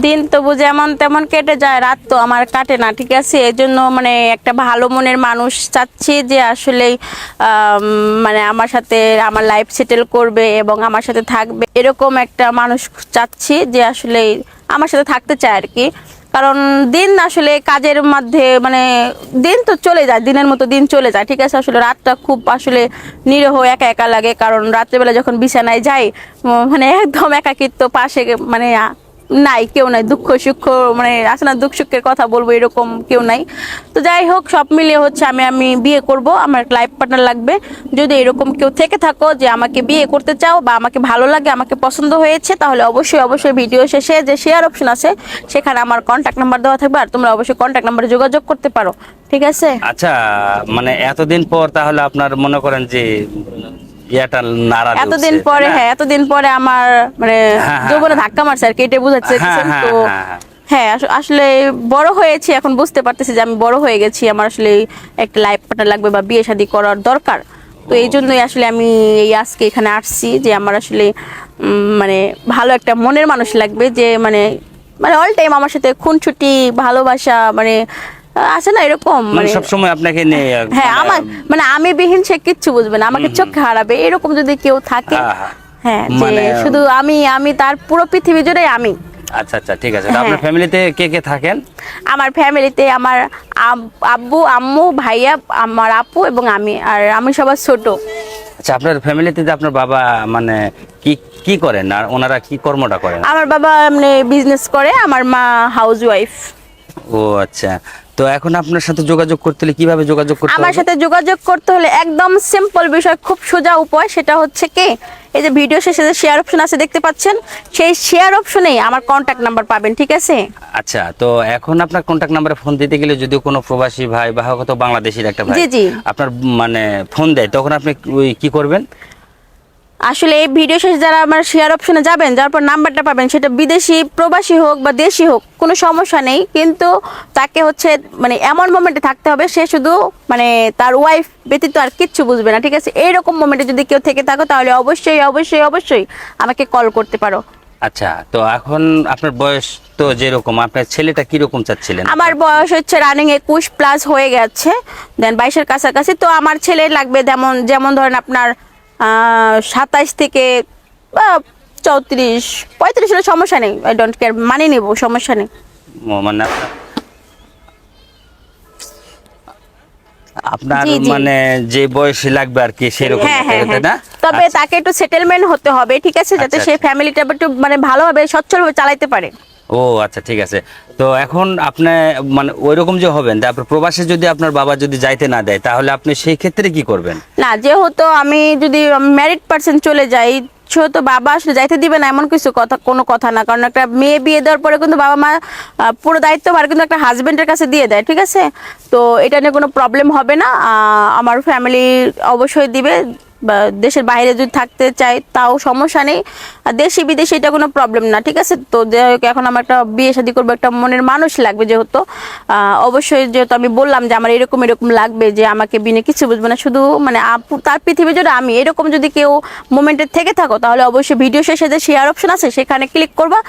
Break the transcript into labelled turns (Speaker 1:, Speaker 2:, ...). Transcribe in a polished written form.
Speaker 1: দিন তবু যেমন তেমন কেটে যায়, রাত তো আমার কাটে না, ঠিক আছে। এই জন্য মানে একটা ভালো মনের মানুষ চাচ্ছি যে আসলে মানে আমার সাথে আমার লাইফ সেটেল করবে এবং আমার সাথে থাকবে, এরকম একটা মানুষ চাচ্ছি যে আসলে আমার সাথে থাকতে চায় আর কি। কারণ দিন আসলে কাজের মধ্যে মানে দিন তো চলে যায়, দিনের মতো দিন চলে যায়, ঠিক আছে। আসলে রাতটা খুব আসলে নিরহ একা একা লাগে, কারণ রাত্রেবেলা যখন বিছানায় যাই মানে একদম একাকিত্ব, পাশে মানে নাই, কেউ নাই, দুঃখ সুখ মানে আসে না, দুঃখ সুখের কথা বলবো এরকম কেউ নাই। তো যাই হোক, সব মিলিয়ে হচ্ছে আমি বিয়ে করব, আমার লাইফ পার্টনার লাগবে। যদি এরকম কেউ থেকে থাকো যে আমাকে বিয়ে করতে চাও বা আমাকে ভালো লাগে, আমাকে পছন্দ হয়েছে, তাহলে অবশ্যই অবশ্যই ভিডিও শেষে যে শেয়ার অপশন আছে সেখানে আমার কন্ট্যাক্ট নাম্বার দেওয়া থাকবে, আর তোমরা অবশ্যই কন্ট্যাক্ট নাম্বারে যোগাযোগ করতে পারো, ঠিক আছে।
Speaker 2: আচ্ছা, মানে এতদিন পর তাহলে আপনার মনে করেন যে এটা নাড়া
Speaker 1: এতদিন
Speaker 2: দিচ্ছে,
Speaker 1: পরে,
Speaker 2: তাই না?
Speaker 1: হ্যাঁ এতদিন পরে আমার মানে
Speaker 2: হ্যাঁ, হ্যাঁ,
Speaker 1: যৌবনে ধাক্কা মারছে আর কি, এটা বুঝাচ্ছে
Speaker 2: হ্যাঁ, হ্যাঁ,
Speaker 1: তো।
Speaker 2: হ্যাঁ, হ্যাঁ।
Speaker 1: হ্যাঁ আসলে বড় হয়েছি, এখন বুঝতে পারতেছি যে আমি বড় হয়ে গেছি, আমার আসলে একটা লাইফ পার্টনার লাগবে বা বিয়ে শাদী করার দরকার। তো এই জন্যই আসলে আমি এই আজকে এখানে আসছি যে আমার আসলে মানে ভালো একটা মনের মানুষ লাগবে, যে মানে মানে অল টাইম আমার সাথে খুনছুটি ভালোবাসা মানে আছে না এরকম,
Speaker 2: মানে
Speaker 1: মানে
Speaker 2: সবসময় আপনাকে নিয়ে
Speaker 1: হ্যাঁ আমার মানে আমি বিহীন সে কিচ্ছু বুঝবে না, আমাকে চোখে হারাবে, এরকম যদি কেউ থাকে।
Speaker 2: আহা।
Speaker 1: হ্যাঁ যে
Speaker 2: মানে
Speaker 1: শুধু আমি তার পুরো পৃথিবী জুড়ে আমি।
Speaker 2: আচ্ছা আচ্ছা, ঠিক আছে। তো
Speaker 1: হ্যাঁ।
Speaker 2: আপনার ফ্যামিলিতে কে কে থাকেন?
Speaker 1: আমার ফ্যামিলিতে আমার আব্বু আম্মু ভাইয়া আমার আপু এবং আমি, আর আমি সবার ছোট।
Speaker 2: আচ্ছা, আপনার ফ্যামিলিতে যে আপনার বাবা মানে কি কি করেন আর ওনারা কি কর্মটা করেন?
Speaker 1: আমার বাবা মানে বিজনেস করে, আমার মা হাউস ওয়াইফ।
Speaker 2: ও আচ্ছা, তো এখন আপনার সাথে যোগাযোগ করতে হলে কিভাবে যোগাযোগ করতে
Speaker 1: আমার
Speaker 2: হবে?
Speaker 1: সাথে যোগাযোগ করতে হলে একদম সিম্পল বিষয়, খুব সোজা উপায়, সেটা হচ্ছে কি, এই যে ভিডিও শেষে যে শেয়ার অপশন আছে দেখতে পাচ্ছেন, সেই শেয়ার অপশনেই আমার কন্ট্যাক্ট নাম্বার পাবেন, ঠিক আছে।
Speaker 2: আচ্ছা, তো এখন আপনার কন্ট্যাক্ট নাম্বারে ফোন দিতে গেলে যদি কোনো প্রবাসী ভাই বা হয়তো বাংলাদেশের একটা ভাই
Speaker 1: জি জি।
Speaker 2: আপনার মানে ফোন দেয়, তখন আপনি ওই কি করবেন?
Speaker 1: আসলে এই ভিডিও শেষে যারা আমার শেয়ার অপশনে যাবেন, যার পর নাম্বারটা পাবেন, সেটা বিদেশি প্রবাসী হোক বা দেশি হোক কোনো সমস্যা নেই, কিন্তু তাকে হচ্ছে মানে এমন মোমেন্টে থাকতে হবে সে শুধু মানে তার ওয়াইফ ব্যতীত আর কিচ্ছু বুঝবে না, ঠিক আছে। এইরকম মোমেন্টে যদি কেউ থেকে থাকো তাহলে অবশ্যই অবশ্যই অবশ্যই আমাকে কল করতে পারো।
Speaker 2: আচ্ছা, তো এখন আপনার বয়স তো যেরকম, আপনার ছেলেটা কিরকম চাচ্ছিলেন?
Speaker 1: আমার বয়স হচ্ছে রানিং 21+ হয়ে গেছে, দেন 22-এর কাছাকাছি। তো আমার ছেলে লাগবে যেমন যেমন ধরেন আপনার 27 থেকে 34-35 হলে সমস্যা নেই, আই ডোন্ট কেয়ার, মানিয়ে নেবো, সমস্যা নেই।
Speaker 2: মানে আপনার
Speaker 1: জি, জি।
Speaker 2: মানে যে বয়সী লাগবে আর কি সেরকম,
Speaker 1: হ্যাঁ হ্যাঁ
Speaker 2: তাই না?
Speaker 1: হ্যাঁ, তবে
Speaker 2: আচ্ছা,
Speaker 1: তাকে একটু সেটেলমেন্ট হতে হবে, ঠিক আছে, যাতে
Speaker 2: আচ্ছা,
Speaker 1: সে
Speaker 2: আচ্ছা।
Speaker 1: ফ্যামিলিটা একটু মানে ভালোভাবে সচ্ছলভাবে চালাতে পারে।
Speaker 2: ও আচ্ছা, ঠিক আছে। তো এখন আপনি মানে ওইরকম যে হবেন, তারপর প্রবাসে যদি আপনার বাবা যদি যাইতে না দেয়, তাহলে আপনি সেই ক্ষেত্রে কি করবেন?
Speaker 1: না, যেহেতু আমি যদি ম্যারিড পার্সন চলে যাই, সেহেতু বাবা আসলে যাইতে দিবে না এমন কিছু কথা, কোনো কথা না। কারণ একটা মেয়ে বিয়ে দেওয়ার পরে কিন্তু বাবা মা পুরো দায়িত্বভার কিন্তু একটা হাজবেন্ডের কাছে দিয়ে দেয়, ঠিক আছে। তো এটা নিয়ে কোনো প্রবলেম হবে না, আমার ফ্যামিলি অবশ্যই দিবে। বা দেশের বাইরে যদি থাকতে চাই তাও সমস্যা নেই, আর দেশি বিদেশি এটা কোনো প্রবলেম না, ঠিক আছে। তো যাই হোক, এখন আমার একটা বিয়ে শাদী করবো, একটা মনের মানুষ লাগবে, যেহেতু অবশ্যই যেহেতু আমি বললাম যে আমার এরকম এরকম লাগবে, যে আমাকে বিনে কিছু বুঝবে না, শুধু মানে তার পৃথিবী জুড়ে আমি, এরকম যদি কেউ মোমেন্টে থেকে থাকো তাহলে অবশ্যই ভিডিও শেষে যে শেয়ার অপশন আছে সেখানে ক্লিক করবা।